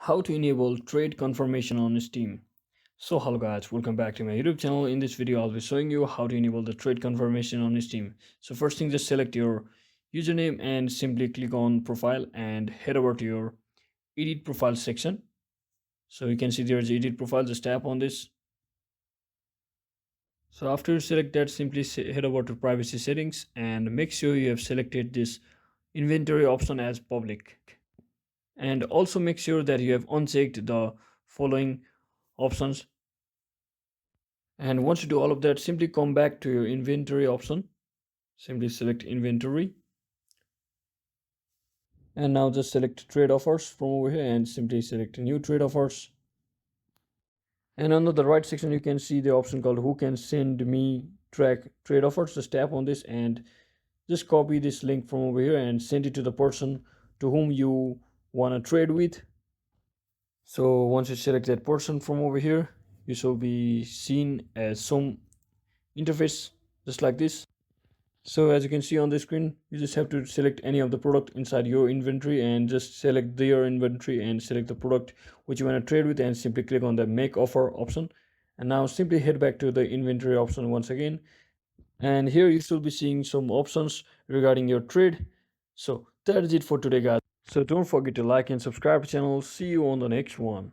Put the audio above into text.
How to enable trade confirmation on Steam. So hello guys, welcome back to my YouTube channel. In this video I'll be showing you how to enable the trade confirmation on Steam. So first thing, just select your username and simply click on profile and head over to your edit profile section. So you can see there's edit profile, just tap on this. So after you select that, simply head over to privacy settings and make sure you have selected this inventory option as public, and also make sure that you have unchecked the following options. And once you do all of that, simply come back to your inventory option, simply select inventory, and now just select trade offers from over here and simply select new trade offers. And under the right section you can see the option called who can send me track trade offers. Just tap on this and just copy this link from over here and send it to the person to whom you want to trade with. So once you select that person from over here, you shall be seen as some interface just like this. So as you can see on the screen, you just have to select any of the product inside your inventory and just select their inventory and select the product which you want to trade with and simply click on the make offer option. And now simply head back to the inventory option once again, and here you should be seeing some options regarding your trade. So that is it for today guys. So don't forget to like and subscribe to the channel. See you on the next one.